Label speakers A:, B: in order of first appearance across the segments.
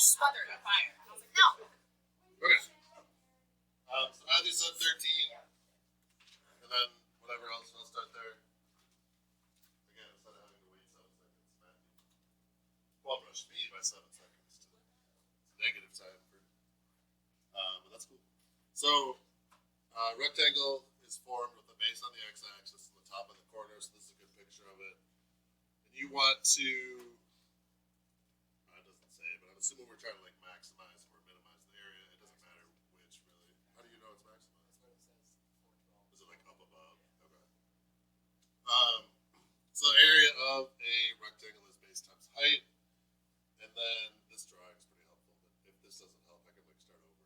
A: smothered in fire. I was like, no.
B: Okay. So Matthew said 13, and then whatever else, I'll start there. Again, instead of having to wait 7 seconds, Matthew bum rushed me by 7 seconds. It's a negative time for, but that's cool. So, rectangle is formed with the base on the x-axis and the top of the corner, so this is a good picture of it. And you want to, it doesn't say, but I'm assuming we're trying to like maximize or minimize the area. It doesn't matter which, really. How do you know it's maximized? Is it like up above? Okay. So the area of a rectangle is base times height, and then this drawing is pretty helpful, but if this doesn't help, I can like start over.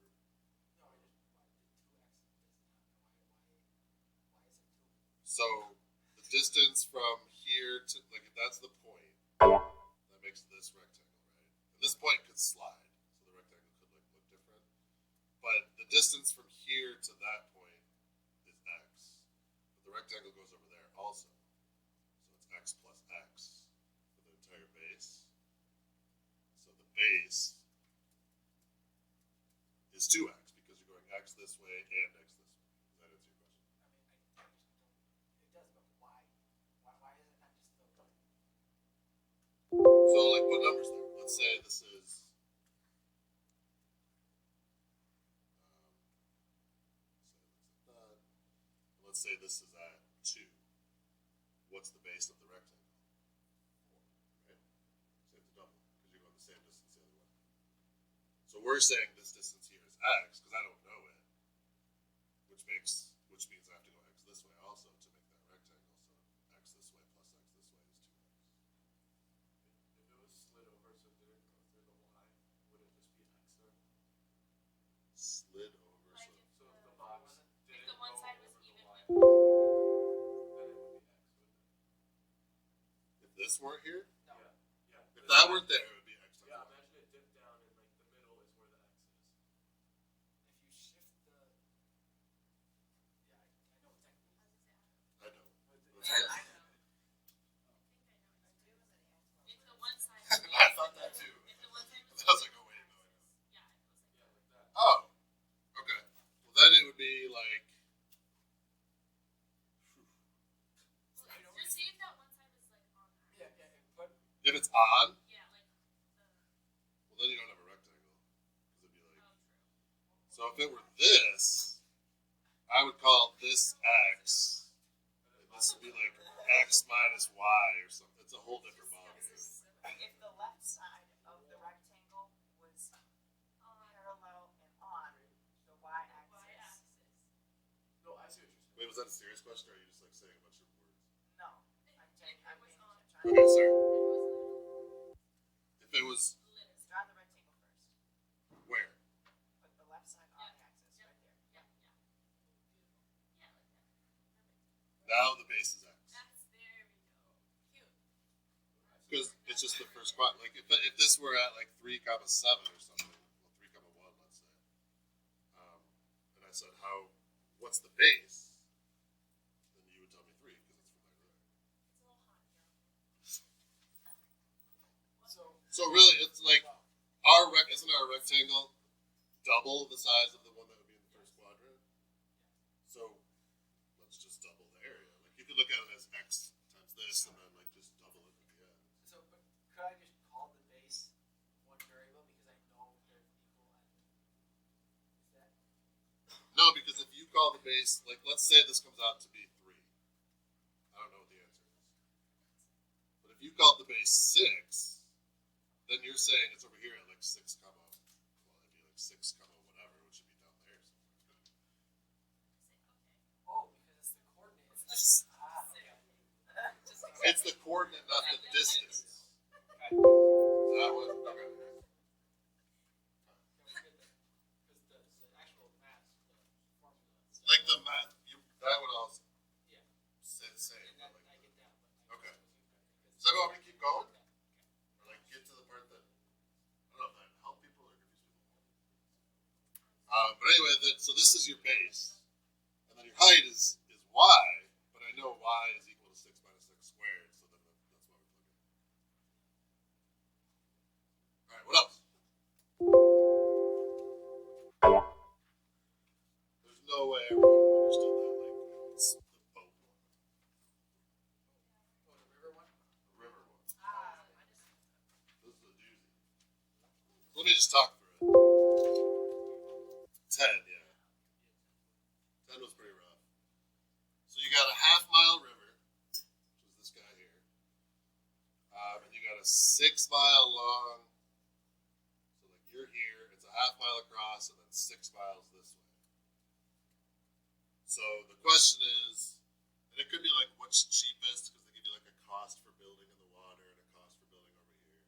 B: So the distance from here to, like, if that's the point, that makes this rectangle, right? And this point could slide, so the rectangle could like look different. But the distance from here to that point is x. But the rectangle goes over there also. So it's x plus x for the entire base. So the base is 2x because you're going x this way and x this way. Does that answer your question? So, like, put numbers there. Let's say this is. Let's say this is at 2. What's the base of the rectangle? 4. Right? So you have to double because you're going the same distance the other way. So we're saying this distance here is x because I don't know it, which means I have to go x this way also to make that rectangle. So x this way plus x this way is 2x.
C: If it was slid over so it didn't go through the y, would it just be x there?
B: Slid over.
A: Like
B: So
C: if the box
A: if
C: didn't
A: the one
C: go
A: side
C: over
A: was
C: the
A: even
C: y,
A: with.
C: then it would be x, wouldn't it?
B: if this weren't here,
C: Yeah. Yeah.
B: if that weren't there, it would be x times
C: Yeah,
B: y.
C: imagine it dipped down and like the middle is where the x is.
D: If you shift the, yeah,
B: I
D: I know technically.
B: know.
A: I know. If the one side.
B: I thought that too.
A: If the one side was.
B: I was like, oh wait, no, I know.
A: Yeah, it was like.
C: Yeah, like that.
B: Oh, okay. Well, then it would be like.
A: Just see if that one side was like on that.
D: Yeah, and put,
B: If it's on,
A: Yeah, like the.
B: well, then you don't have a rectangle. Because it'd be like.
A: Oh, true.
B: So if it were this, I would call this x. And this would be like x minus y or something. It's a whole different ballgame.
E: If the left side of the rectangle was parallel and on the y-axis.
C: No, I see what you're saying.
B: Wait, was that a serious question, or are you just like saying a bunch of words?
E: No, I'm
A: If it was on.
E: trying
B: Okay,
E: to
B: sorry.
A: If it was
B: If it was
E: draw the rectangle first.
B: where?
E: Put the left side on the axis right there.
A: Yeah, yeah. Yeah, like that. Perfect.
B: Now the base is x.
A: That's there we go. Cute.
B: Because it's just the first quadrant. Like if this were at like 3, 7 or something, well 3, 1, let's say, and I said what's the base, then you would tell me 3 because it's from there.
A: It's a little hot here.
D: so,
B: So really, it's like isn't our rectangle double the size of the one that would be in the first quadrant? So let's just double the area. Like you could look at it as x times this, and then like just double it at the end.
D: so, but could I just call the base one variable because I know they're equal at, is that,
B: No, because if you call the base, like let's say this comes out to be 3. I don't know what the answer is. But if you called the base 6, then you're saying it's over here at like 6 comma, well it'd be like 6 comma whatever, which should be down there somewhere.
D: oh, because it's the coordinate, it's not, okay.
A: Just like
B: It's the coordinate, not the distance.
D: Okay.
B: Is that what? Okay.
D: Yeah, we're good there. Because the actual math, the formula.
B: Like the math, that would also
D: Yeah.
B: say the same.
D: And that,
B: but
D: I
B: like,
D: get that, but.
B: Okay. Does everyone want me to keep going? Or like get to the part that I don't know if that help people or confuse people. But anyway, so this is your base, and then your height is y, but I know y is equal to 6 minus 6 squared, so then that's why we're plugging. All right, what else? Let me just talk through it. 10, yeah. 10 was pretty rough. So you got a half-mile river, which is this guy here. And you got a 6-mile long. So like you're here, it's a half-mile across, and then 6 miles this way. So the question is, and it could be like what's cheapest because they give you like a cost for building in the water and a cost for building over here.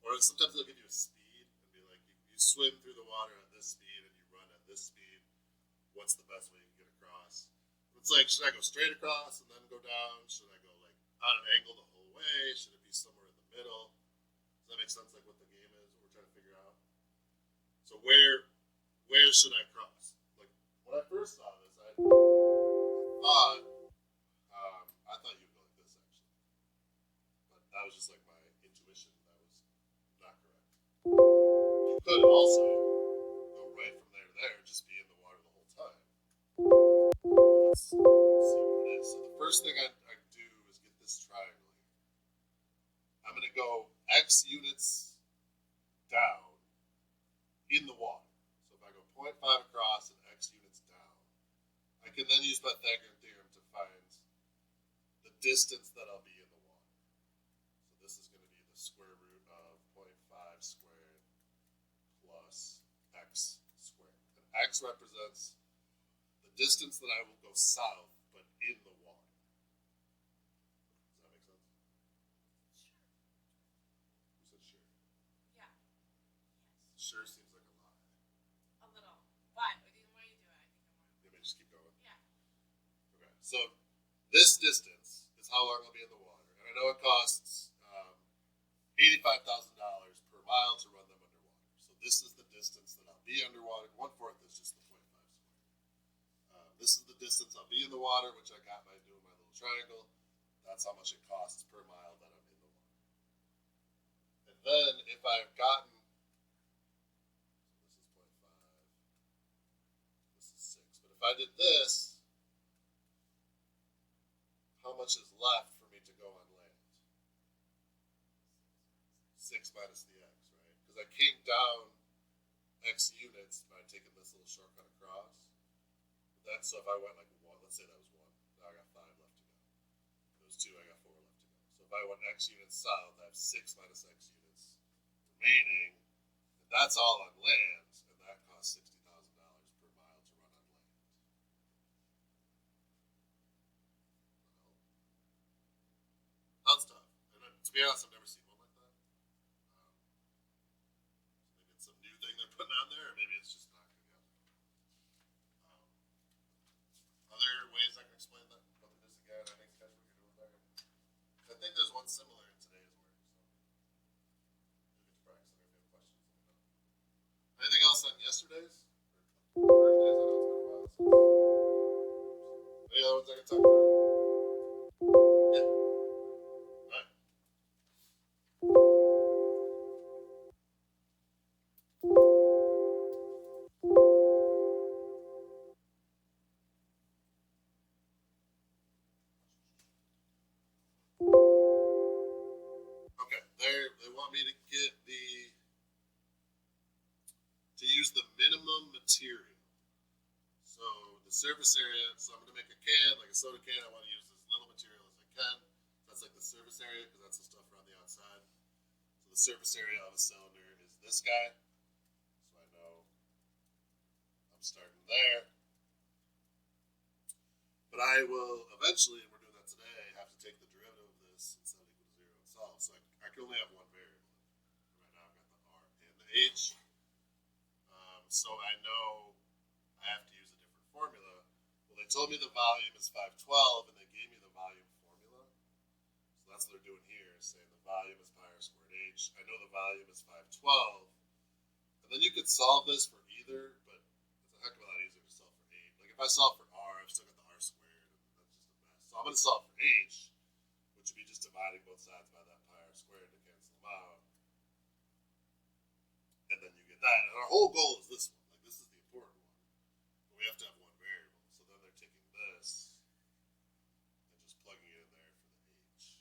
B: Or sometimes they'll give you a speed and be like, you swim through the water at this speed and you run at this speed. What's the best way to get across? It's like, should I go straight across and then go down? Should I go like on an angle the whole way? Should it be somewhere in the middle? Does that make sense? Like what the game is, what we're trying to figure out. So where should I cross? Like when I first saw this, I thought you'd go like this actually, but that was just like my intuition. That was not correct. You could also go right from there to there, just be in the water the whole time. Let's see what it is. So the first thing I do is get this triangle here. I'm going to go X units down in the water. So if I go 0.5 across and X units down, I can then use Pythagorean theorem to find the distance that I'll be in the water. So this is going to be the square root of 0.5 squared plus X squared. And X represents the distance that I will go south, but in the water. Does that make sense? Who said sure?
A: Yeah.
B: Sure seems like a lie.
A: A little. But the more you do it, I think the more.
B: Let me just keep going.
A: Yeah.
B: Okay. So this distance is how long I'll be in the water. And I know it costs $85,000 per mile to run them underwater. So this is the distance that I'll be underwater. 1/4 is just the 0.5 squared. This is the distance I'll be in the water, which I got by doing my little triangle. That's how much it costs per mile that I'm in the water. And then if I've gotten, so this is 0.5, this is 6. But if I did this, how much is left for me to go on land? 6 minus the X, right? Because I came down X units by taking this little shortcut across. So if I went like 1, let's say that was 1, now I got 5 left to go. If it was 2, I got 4 left to go. So if I went X units south, I have 6 minus X units remaining. And that's all on land, and that costs $60,000 per mile to run on land. That's tough. And to be honest, I've never seen one like that. So maybe it's some new thing they're putting on there, or maybe it's just not going to be out there. Other ways I can explain that? About the Disney guy and I think that's what you're doing there. I think there's one similar in today's work, so you'll get to practice it if you have questions. Let me know. Anything else on yesterday's? Or Thursdays? I know it's been a while since. Any other ones I can talk through? Yeah. Alright. Okay, they want me to get to use the minimum material. So the surface area, so I'm going to make a can, like a soda can, I want to use as little material as I can. That's like the surface area, because that's the stuff around the outside. So the surface area of a cylinder is this guy. So I know I'm starting there. But I will eventually, and we're doing that today, have to take the derivative of this and set it equal to 0 and solve. So I can only have one variable. Right now I've got the R and the H. So I know I have to use a different formula. Well, they told me the volume is 512, and they gave me the volume formula. So that's what they're doing here, saying the volume is pi r squared H. I know the volume is 512. And then you could solve this for either, but it's a heck of a lot easier to solve for H. Like if I solve for R, I've still got the R squared, and that's just a mess. So I'm going to solve for H, which would be just dividing both sides by that pi r squared to cancel them out. And then you get that. And our whole goal is this one. Like this is the important one. But we have to have one variable. So then they're taking this and just plugging it in there for the H.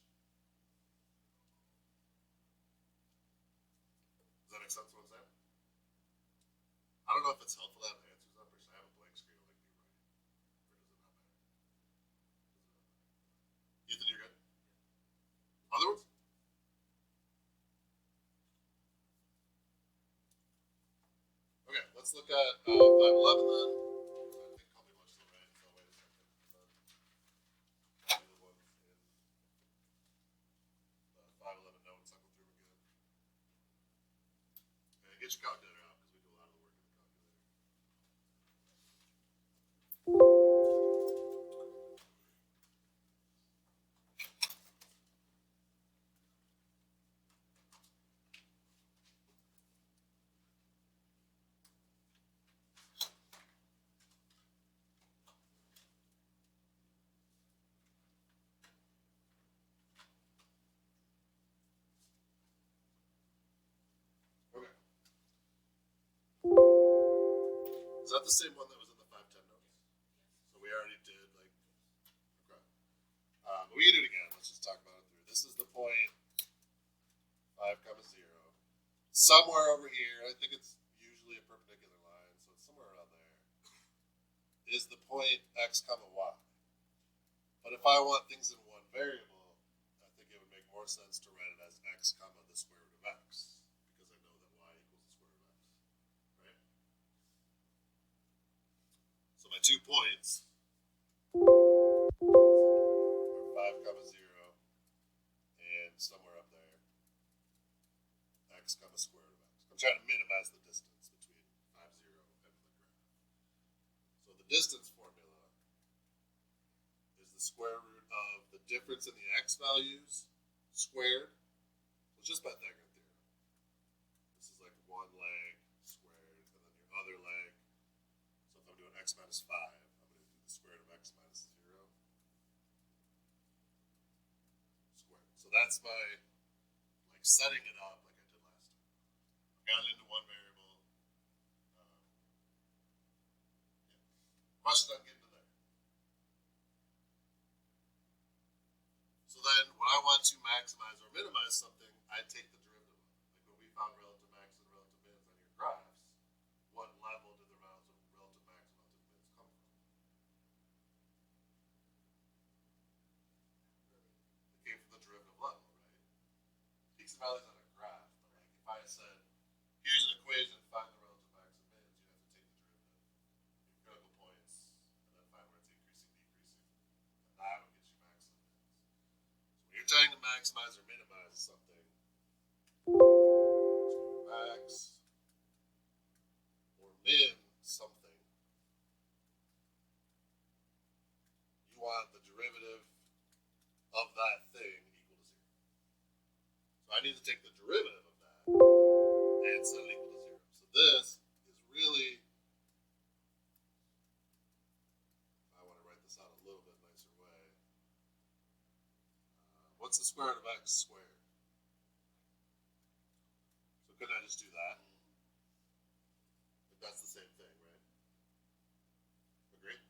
B: Does that make sense what I'm saying? it's helpful to have answers up, or should I have a blank screen and like be right? Or does it not matter? Ethan, you're good? Other ones? Okay, let's look at 511 then. I think Copy Much still right. So wait a second. The ones in 511 notes, I'll go through them again. Okay, get your calculator out because we do a lot of the work in the calculator. Okay. Is that the same one that was in the 510 notes? So we already did like, okay. But we can do it again. Let's just talk about it through. This is the point 5 comma 0. Somewhere over here, I think it's usually a perpendicular line, so it's somewhere around there, is the point x comma y. But if I want things in one variable, I think it would make more sense to write it as x comma the square root of x, because I know that y equals the square root of x, right? So my 2 points are 5 comma 0 and somewhere up there, x comma square root of x. I'm trying to minimize the distance between 5, 0 and the graph. So the distance formula is the square root of the difference in the x values squared. So just Pythagorean theorem. This is like one leg squared, and then your other leg. So if I'm doing x minus 5, I'm going to do the square root of x minus 0 squared. So that's my like setting it up like I did last time. Got it into one variable. Questions on getting to there? So then when I want to maximize or minimize something, I take the derivative of it. Like when we found relative max and relative mins on your graphs, what level did the relative max and relative mins come from? It came from the derivative level, right? Peaks and valleys on a graph, but like if I said, here's an equation, find the relative max and mins, you'd have to take the derivative, your critical points, and then find where it's increasing, decreasing, and that would get you max and mins. So when you're trying to maximize or minimize something, max or min something, you want the derivative of that thing equal to 0. So I need to take the derivative of that and set it equal to 0. So this is really, I want to write this out a little bit nicer way. What's the square root of x squared? So couldn't I just do that? But that's the same thing, right? Agree?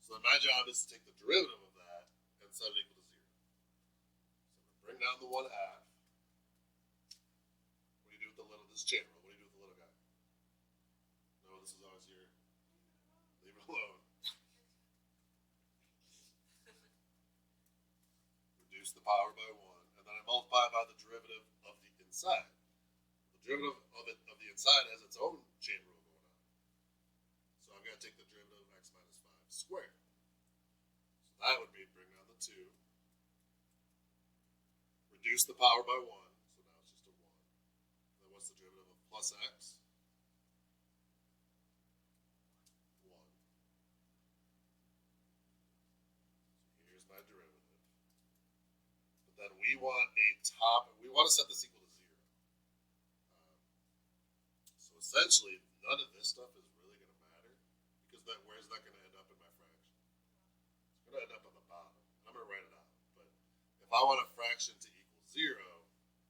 B: So then my job is to take the derivative of that and set it equal to 0. So I'm going to bring down the 1/2. What do you do with the little? This is general. What do you do with the little guy? No, this is always your. Leave it alone. Reduce the power by 1, and then I multiply by the derivative of the inside. The derivative of the inside has its own chain rule going on. So I'm going to take the derivative of x minus 5 squared. So that would be bring down the 2. Reduce the power by 1, so now it's just a 1. Then what's the derivative of plus x? 1. So here's my derivative. But then we want we want to set this equal to 0. So essentially, none of this stuff is really going to matter, because then where's that going to end up in my fraction? It's going to end up on the bottom. I'm going to write it out. But if I want a fraction to equal 0,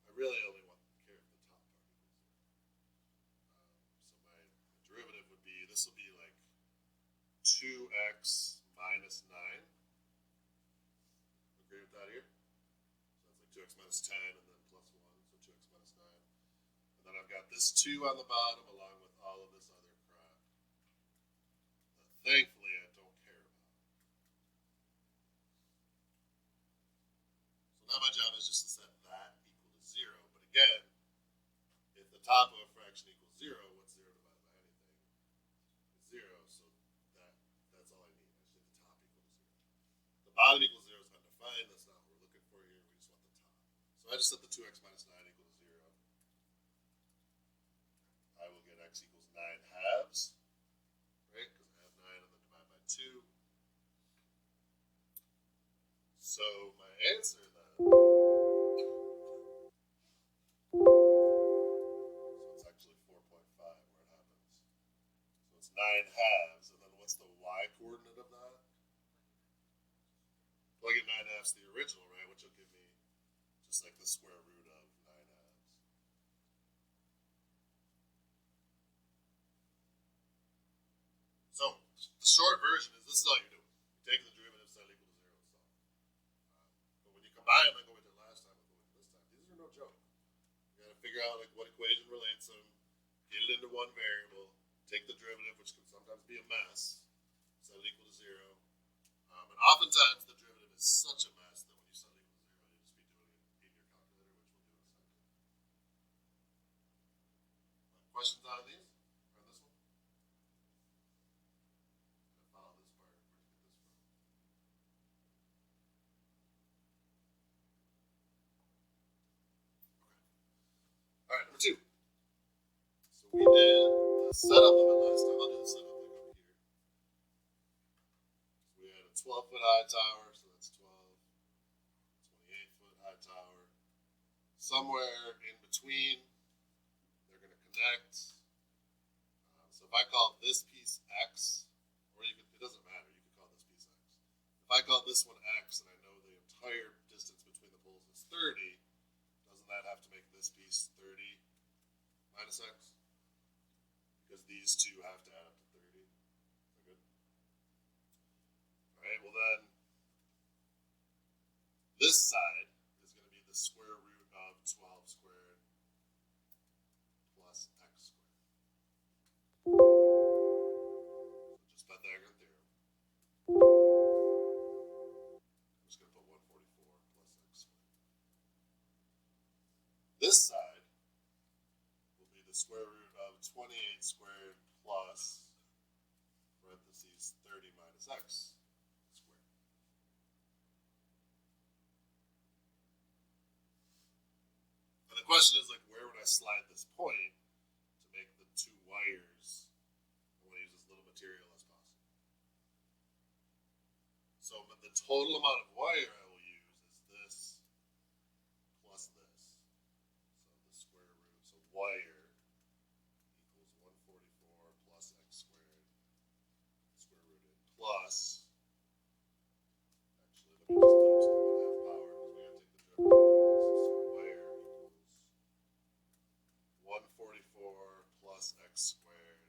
B: I really only want to care if the top part equals 0. So my derivative would be, this will be like 2x minus 9. Agree with that here? So that's like 2x minus 10 and then plus 1, so 2x minus 9. And then I've got this 2 on the bottom along with all of this other crap that thankfully I don't care about. So now my job is just to set that equal to 0. But again, if the top of a fraction equals 0, what's 0 divided by anything? Is 0, so that's all I need. I just need the top equal to 0. The bottom equals 0 is undefined, that's not what we're looking for here, we just want the top. So I just set the 2x minus 9 equal to 0. I will get x equals 9 halves, right? Because I have 9 and then divide by 2. So my answer then, so it's actually 4.5 where it happens. So it's 9 halves, and then what's the y coordinate of that? Plug in 9 halves to the original, right? Which will give me just like the square root of 9 halves. So the short version is this is all you're doing. You take the derivative, set it equal to 0, and solve. But when you combine like what we did last time with what we did this time, these are no joke. You gotta figure out like what equation relates them, get it into one variable, take the derivative, which can sometimes be a mess, set it equal to 0. And oftentimes the derivative is such a mess that when you set it equal to 0, you just be doing it in your calculator, which we'll do in a second. Questions on these? On this one? I follow this part. Where'd you get this from? Okay. Alright, number 2. So we did the setup of it last time. I'll do the setup like up here. So we had a 12-foot high tower, so that's 12. 28-foot high tower. Somewhere in between, they're going to connect. So if I call this piece X, or you could, it doesn't matter, you could call this piece X. If I call this one X and I know the entire distance between the poles is 30, doesn't that have to make this piece 30 minus X? Because these two have to add up to 30. Is that good? Alright, well then, this side is going to be the square root of 12 squared plus x squared. So just Pythagorean theorem. I'm just going to put 144 plus x squared. This side will be the square root of 28 squared plus parentheses 30 minus x squared. And the question is like, where would I slide this point to make the two wires? I want to use as little material as possible. So the total amount of wire I will use is this plus this. So the square root. So wire equals 144 plus x squared, square rooted, plus, actually let me just put it to the 1/2 power because we gotta take the derivative anyways. So wire equals 144 plus x squared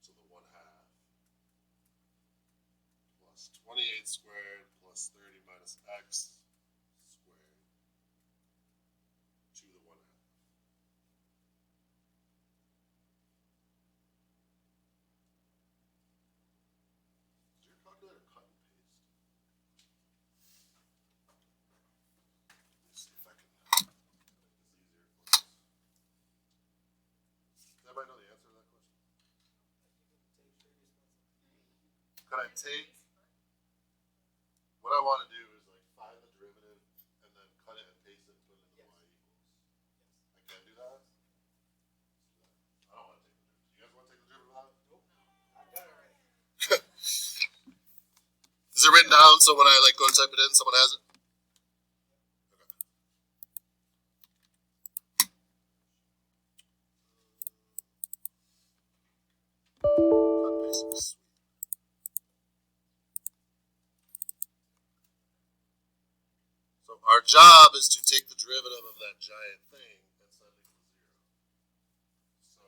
B: to the 1/2 plus 28 squared plus 30 minus x squared to the 1/2. Does your calculator cut and paste? Let me see if I can make this easier for us. Does everybody know the answer to that question? Could I take, what I want to do is like find the derivative and then cut it and paste it and put it into
D: Yes.
B: y equals. I can do that? I don't want to take the derivative. You guys want to take the derivative out?
D: Nope. I got it already.
B: Is it written down so when I like go to type it in, someone has it? Cut and paste is sweet. So our job is to take the derivative of that giant thing and set it equal to 0. So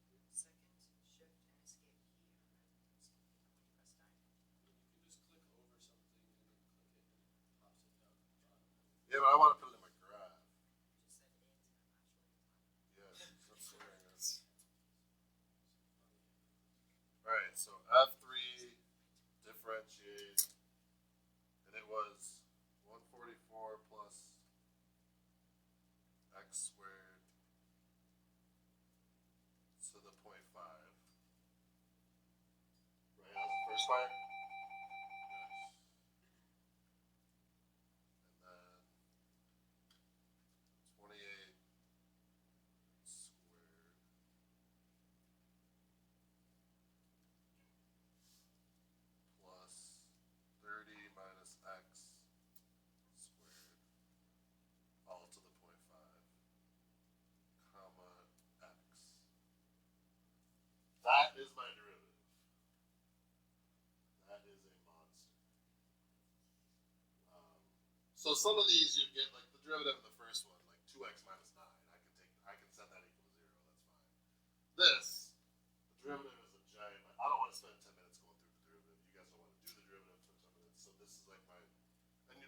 E: Is the second shift and escape key on
B: Yeah, but I want to put it in my graph.
D: You just said it, and I'm not sure.
B: Yeah, stop swearing. Alright, so F3 differentiate, and it was 144 plus x squared to the 0.5. Right, that was the first part? And then 28 squared plus 30 minus x squared all to the 0.5 comma x. That is my derivative. That is a monster. So some of these you get like the derivative of the first one, like 2x minus 9. I can set that equal to 0. That's fine. This, the derivative is a giant. I don't want to spend 10 minutes going through the derivative. You guys don't want to do the derivative for 10 minutes. So this is like my, and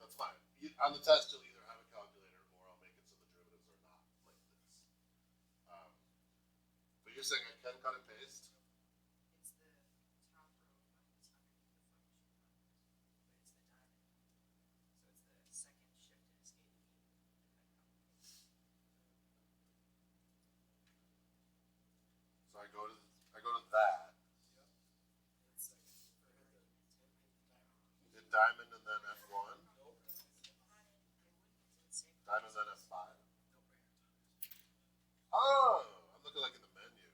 B: that's fine. On the test, you'll either have a calculator or I'll make it so the derivatives are not like this. But you're saying I can cut and paste?
E: It's the top row minus underneath the function, but it's the diamond. So it's the second shift and escape key.
B: So I go to that,
D: It's second, or hit the diamond.
B: hit diamond and then F1,
D: Nope.
B: diamond then F5.
D: Nope, right here.
B: Oh, I'm looking like in the menu.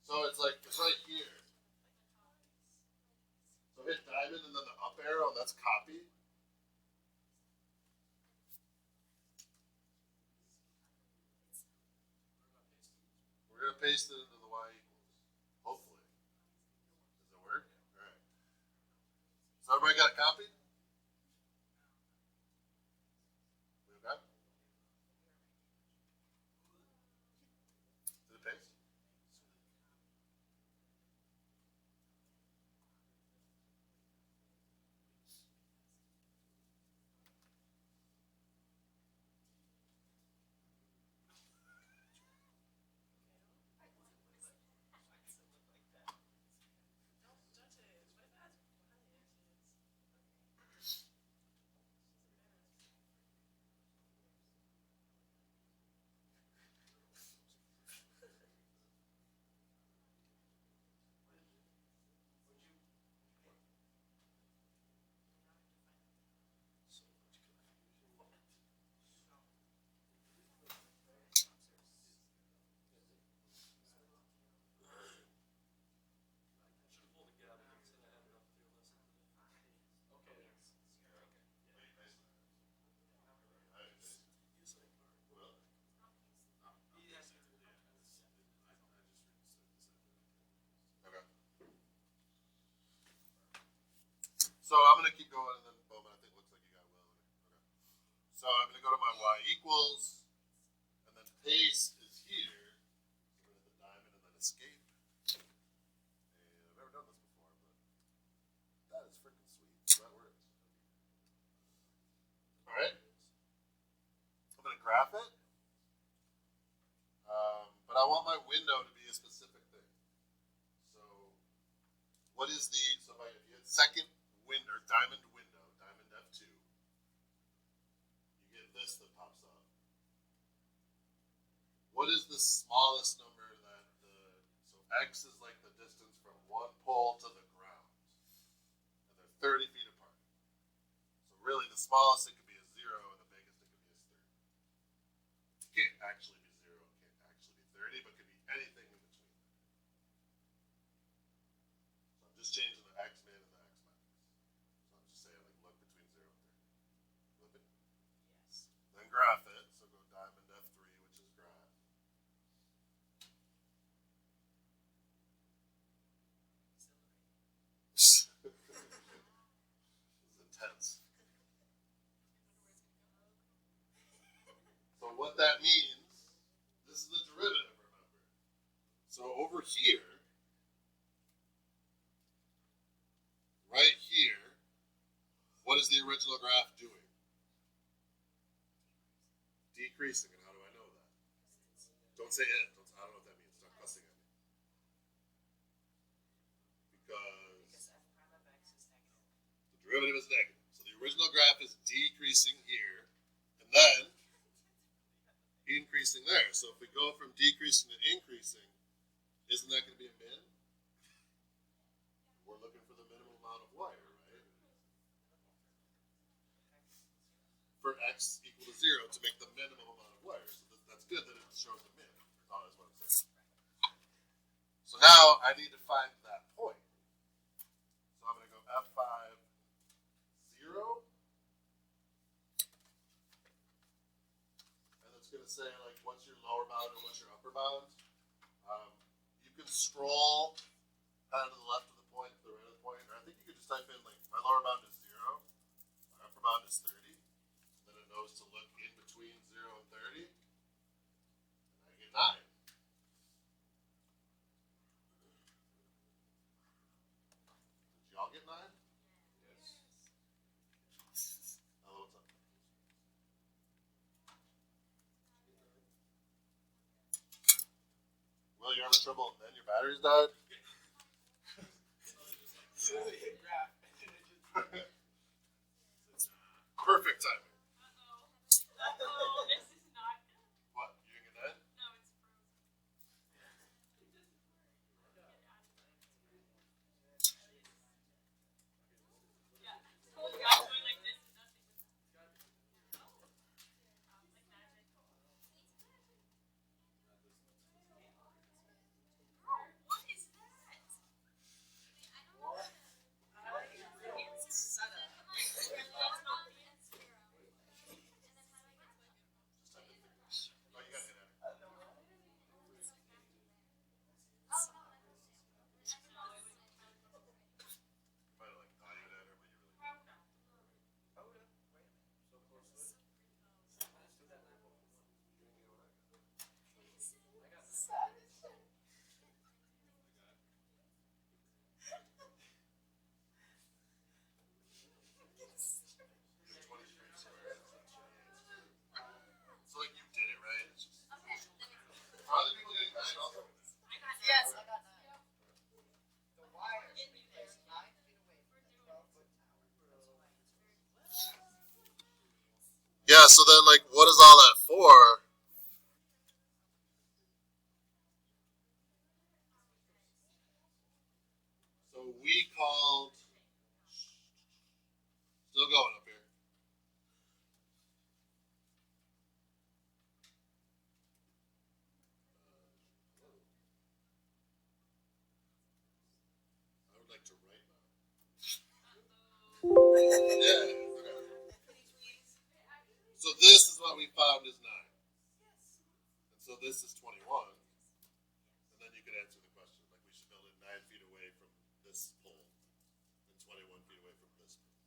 B: So it's like, it's right here. So hit diamond and then the up arrow, that's copy. We're gonna paste it into the y equals. Hopefully. Does it work? Alright. So everybody got a copy? We okay? Did it paste? So I'm gonna keep going and then Bowman, I think looks like you got Will. Okay. So I'm gonna go to my y equals, and then paste is here. So we're gonna hit the diamond and then escape. And I've never done this before, but that is freaking sweet. So that works. Alright. I'm gonna graph it. But I want my window to be a specific thing. So what is the, so if you hit second window, diamond F2, you get this that pops up. What is the smallest number that so x is like the distance from one pole to the ground. And they're 30 feet apart. So really the smallest it could be is 0 and the biggest it could be is 30. It can't actually be 0, it can't actually be 30, but it could be anything in between. So I'm just changing the x min and the x max. So I'm just saying like look between 0 and 30. Look it.
E: Yes.
B: Then graph it. So go diamond F3, which is graph. This is intense. So what that means, this is the derivative, remember. So over here, right here, what is the original original graph doing? Decreasing, and how do I know that? Don't say it. I don't know what that means. Stop cussing at me. Because
E: F prime of x is negative.
B: the derivative is negative. So the original graph is decreasing here, and then increasing there. So if we go from decreasing to increasing, isn't that going to be a min? We're looking for the minimum amount of wire, right? For x equal to 0 to make the minimum amount of wire. So that's good that it shows the min. That's what I'm saying. So now I need to find that point. So I'm going to go F5 0. And it's going to say, like, what's your lower bound and what's your upper bound. You can scroll kind of to the left of the point, to the right of the point, or I think you could just type in, like, my lower bound is 0, my upper bound is 30. Then it knows to look in between 0 and 30. And I get 9. Did y'all get 9?
C: Yes.
B: Hello, what's up? Will, you're having trouble and then your batteries died? Perfect timing.
A: Uh-oh, this is not good.
B: What? You didn't get 9?
A: No, it's frozen. It doesn't work. Get out of it. Yeah. Oh, yeah, going like this and nothing was happening. Oh. Like magic. Girl, what is that? I don't know.
E: It's Sutta.
A: That's not the answer.
B: Just type in figures. Oh, you gotta hit enter. You might have like thought you would enter, but you really didn't.
D: Hold up, wait a minute.
C: So close to it. Let's do that lamp open. You didn't get what I got. I got that.
B: You're 23 squared. So like you did it right. It's just. Are other people getting 9 also?
E: Yes, I got 9. The wire should be placed 9 feet away from the 12-foot tower.
B: Yeah. So then, like, what is all that for? So we called. Still going up here. I would like to write now. Yeah. Okay. So this is what we found is 9. And so this is 21. And then you could answer the question. Like, we should build it 9 feet away from this pole and 21 feet away from this pole.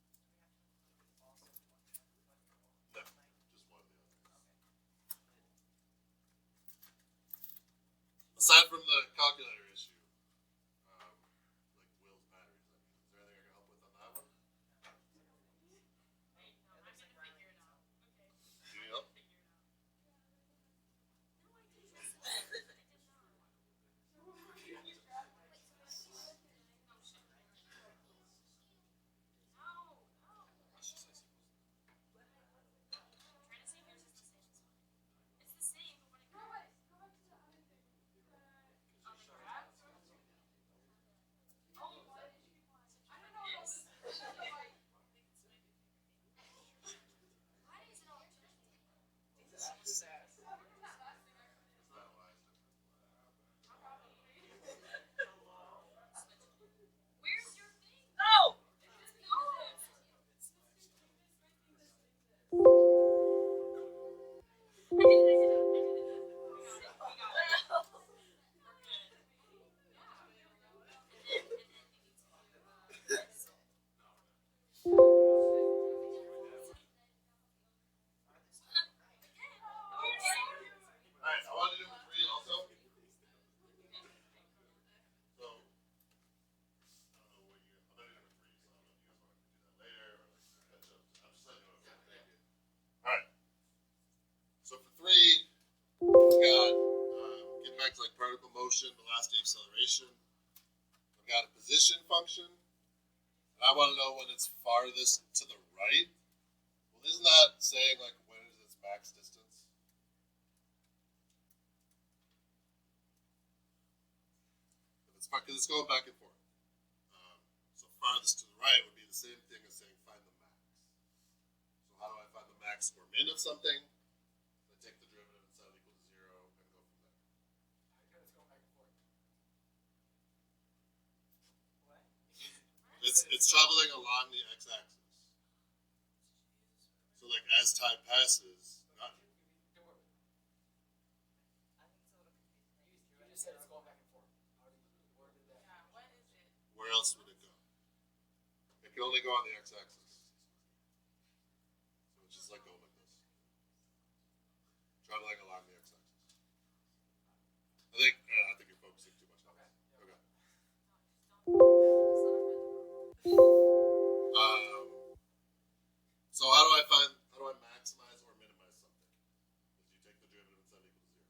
B: No, just one or the other. Aside from the calculator issue, like Will's batteries, I mean, is there anything I can help with on that one?
A: Wait, no, I'm gonna figure it out. Okay.
B: Do you need help?
A: Figure it out. No, I didn't. I did not. No shit, right? No, no.
C: Let's just say simple.
A: I'm trying to say yours is the same as mine. It's the same, but when it goes. Oh my
B: back to like particle motion, velocity, acceleration. I've got a position function, and I want to know when it's farthest to the right. Well, isn't that saying like when is its max distance? Because it's going back and forth. So farthest to the right would be the same thing as saying find the max. So how do I find the max or min of something? I take the derivative and set it equal to 0 and go from there.
D: Because it's going back and forth. What?
B: It's traveling along the x-axis. So like as time passes, not,
E: I think it's a little confusing.
D: You just said it's going back and forth. Where did that?
A: Yeah, what is it?
B: where else would it go? It can only go on the x-axis. So it's just like going like this. Traveling along the x-axis. I think you're focusing too much on
D: Okay.
B: that.
D: Yeah.
B: Okay. So how do I maximize or minimize something? Is you take the derivative and set it equal to 0.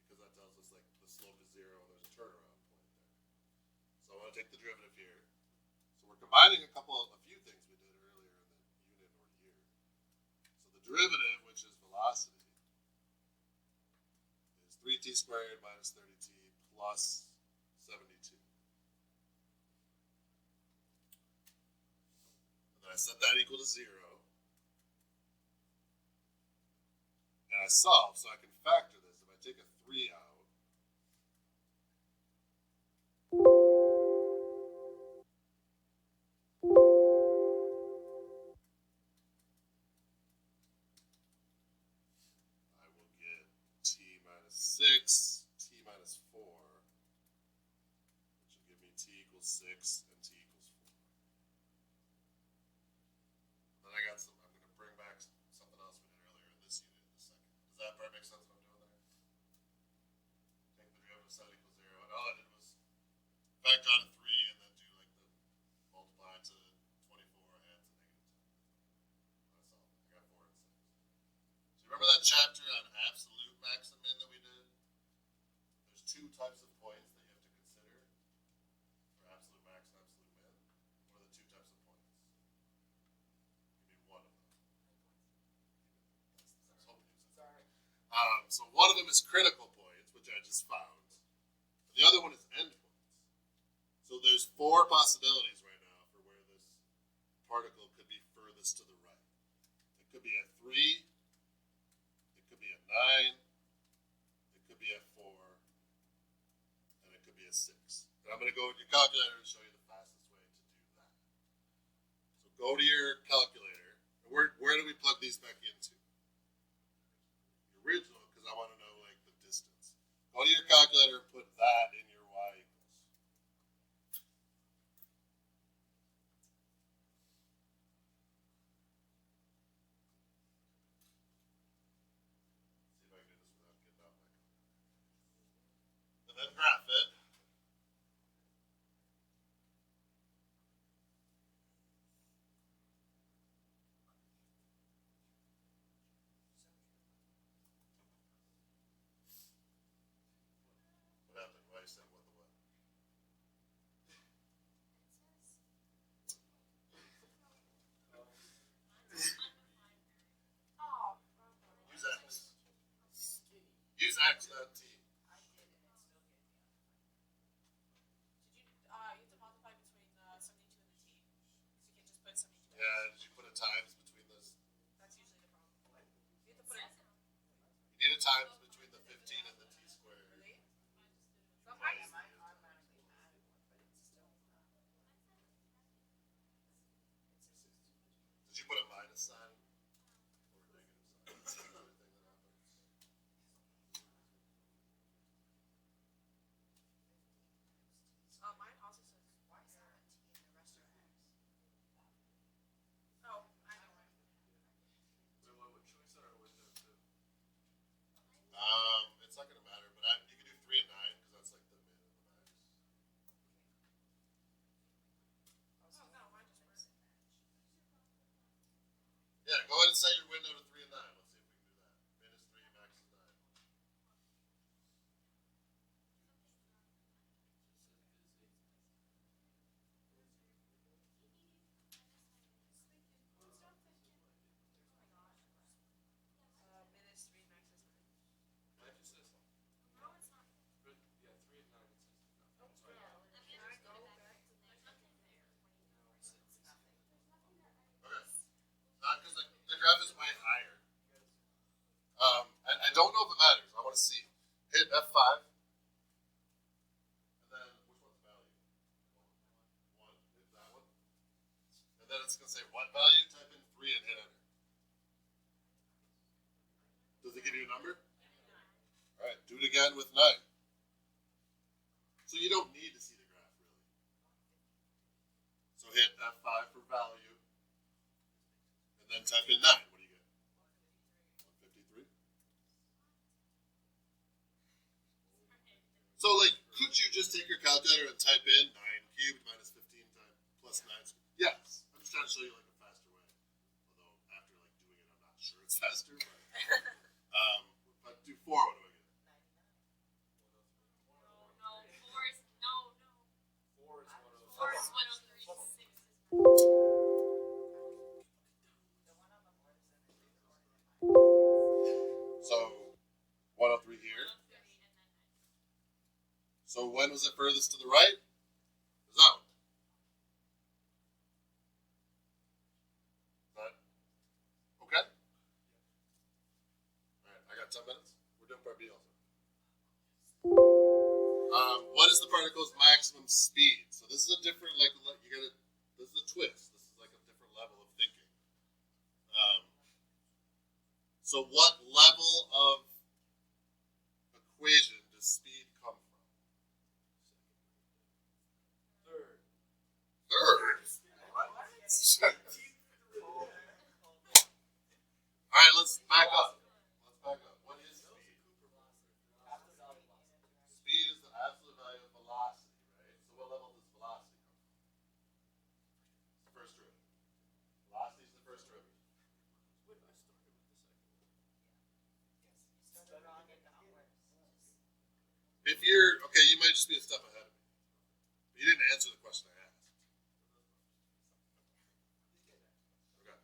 B: Because that tells us like the slope is 0 and there's a turnaround point there. So I want to take the derivative here. So we're combining a few things we did earlier in the unit or year. So the derivative, which is velocity, is 3t squared minus 30t plus 72. And then I set that equal to 0. And I solve, so I can factor this. If I take a 3 out, I will get t minus 6, t minus 4, which will give me t equals 6 and t equals 4. Then I got I'm going to bring back something else we did earlier in this unit in a second. Does that part make sense what I'm doing there? Take the derivative, set it equals 0, and all I did was factor out a 3 and then do like the multiply to 24 and to negative 10. That's all. I got 4 and 6. So remember that chapter on absolute max and min that we did? There's two types of points that you have to consider for absolute max and absolute min. What are the two types of points? Give me one of them. I was hoping you said
D: Sorry.
B: so one of them is critical points, which I just found. And the other one is end points. So there's 4 possibilities right now for where this particle could be furthest to the right. It could be at 3, it could be at 9, it could be at 4, and it could be at 6. And I'm going to go with your calculator and show you the fastest way to do that. So go to your calculator. And where do we plug these back into? The original, because I want to know like the distance. Go to your calculator and put that in your y equals. See if I can do this without getting out my calculator. And then graph it. What happened? Why you said what the what?
E: Oh,
B: Use X. Use X, not T.
E: I did, and it still gave me a.
A: Did you, you have to multiply between the 72 and the t. So you can just put 72.
B: Yeah, did you put a times between those?
A: That's usually the problem. You have to put it.
B: You need a times between the 15 and the t squared.
A: Really?
E: Sometimes
A: Sometimes.
E: mine automatically added one, but it's still not.
B: Did you put a minus sign? Or a negative sign? That's another thing that happens.
A: Mine also says.
E: Why is that a T and the rest are X?
A: Oh, I know.
C: Wait, what choice are with the
B: number? Alright, do it again with 9. So you don't need to see the graph really. So hit F5 for value, and then type in 9. What do you get? 153. So like, could you just take your calculator and type in 9 cubed minus 15 times plus 9 squared? Yes. I'm just trying to show you like a faster way. Although after like doing it, I'm not sure it's faster. But if I do 4, what do I get?
A: No, four is no.
C: 4 is 103.
A: Four is 103. 6 is
E: The one on the board is in the recording.
B: So 103 here.
A: 103 and then 9.
B: So when was it furthest to the right? Is that one? That okay? Alright, I got 10 minutes. We're doing part B also. What is the particle's maximum speed? So this is a different, like, you gotta, this is a twist. This is like a different level of thinking. So what level of equation does speed come from?
C: Third.
B: Third. Alright, let's back up. Let's back up. What is speed? Speed is the absolute value of velocity, right? So what level does velocity come from? It's the first derivative. Velocity is the first derivative.
C: Wait, I started with the second one.
E: You started wrong and got worse.
B: If you're okay, you might just be a step ahead of me. But you didn't answer the question I asked. Okay.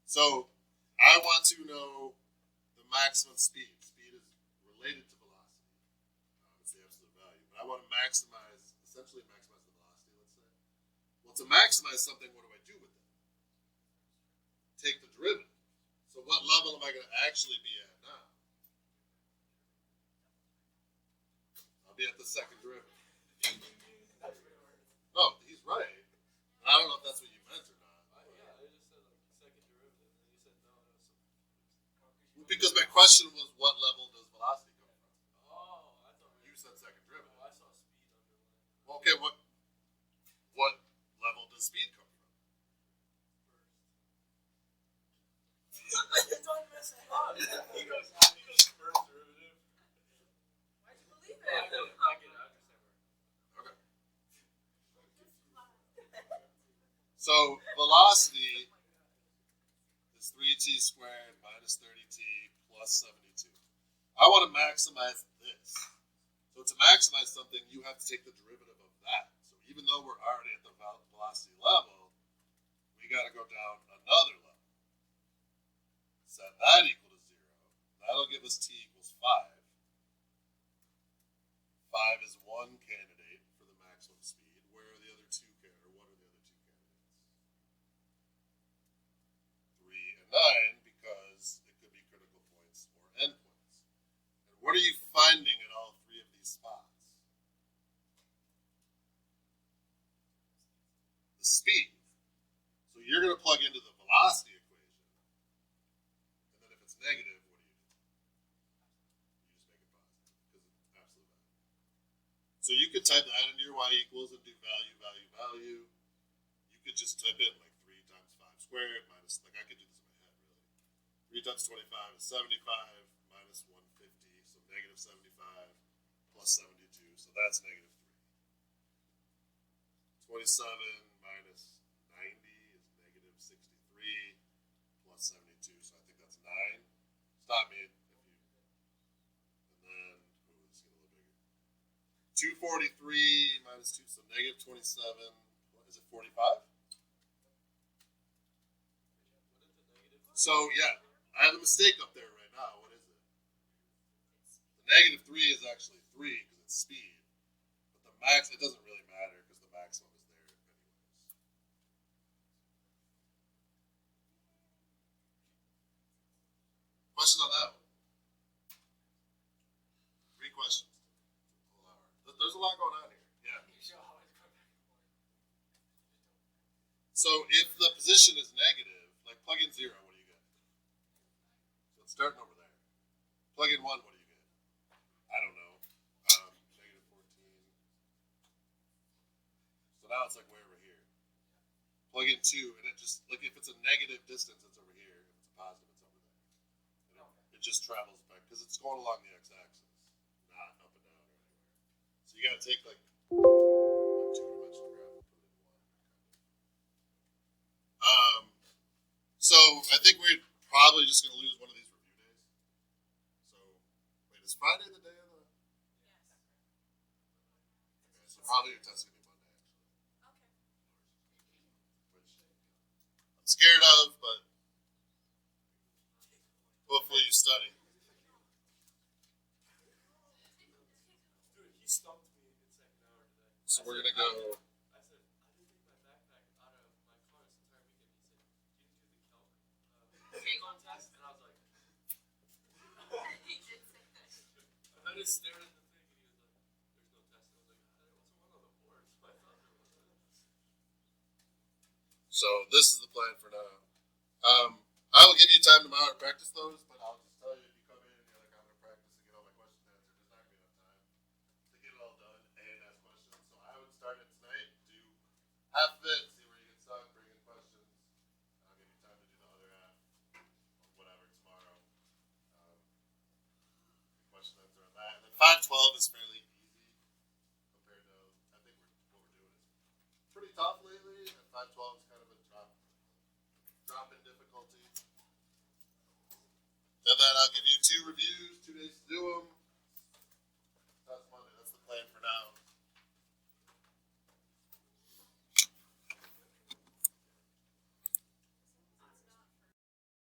B: So I want to know the maximum speed. Speed is related to velocity. It's the absolute value. But I want to essentially maximize the velocity, let's say. Well, to maximize something, what do I do with it? Take the derivative. So what level am I going to actually be at now? I'll be at the second derivative. No, he's right. I don't know if that's what you meant or not.
C: Yeah, I just said like second derivative, and then you said no.
B: Because my question was, what level does velocity come from?
C: Oh, I thought
B: You said second derivative.
C: I saw speed underlined.
B: Well, okay, what level does speed come from?
E: Don't mess it up.
C: He goes first derivative.
E: Why'd you believe
C: I
E: it?
C: get it. I understand where.
B: Okay. So velocity is 3t squared minus 30t plus 72. I want to maximize this. So to maximize something, you have to take the derivative of that. So even though we're already at the velocity level, we got to go down another level. Set that equal to 0. That'll give us t equals 5. 5 is one candidate for the maximum speed. Where are the other two candidates? Or what are the other two candidates? 3 and 9, because it could be critical points or endpoints. And what are you finding at all three of these spots? The speed. So you're going to plug into the velocity equation. And then if it's negative, what do? You just make it positive, because it's absolute value. So you could type that into your y equals and do value, value, value. You could just type in like 3 times 5 squared minus, like I could do this in my head really. 3 times 25 is 75 minus 150, so negative 75 plus 72, so that's negative 3. 27 minus 90 is negative 63 plus 72, so I think that's 9. Stop me if you, and then, ooh, let's get a little bigger. 243 minus 2, so negative 27, what is it, 45? So, yeah, I have a mistake up there right now. What is it? The negative 3 is actually 3 because it's speed. But the max, it doesn't really matter because the maximum is there anyways. Question on that one? 3 questions. There's a lot going on here. Yeah. So if the position is negative, like plug in 0, what do you get? So it's starting over there. Plug in 1, what do you get? I don't know. Negative 14. So now it's like way over here. Plug in 2, and it just, like if it's a negative distance, it's over here. If it's a positive, it's over there. And it just travels back, because it's going along the x-axis, not up and down or anywhere. So you gotta take like a 2-dimensional graph and put it in 1. So I think we're probably just gonna lose one of these review days. So, wait, is Friday the day of the? Okay, so probably your test is gonna be Monday, actually. Which I'm scared of, but hopefully you study.
C: Dude, he stumped me in second hour today.
B: So we're gonna go.
C: I said, I didn't take my backpack out of my car this entire weekend. He said, you didn't do the Kelk test? And I was like,
A: He did say that.
C: I just stared at the thing and he was like, there's no test. And I was like, there wasn't one on the board. So I thought there was.
B: So this is the plan for now. I will give you time tomorrow to practice those, but I'll just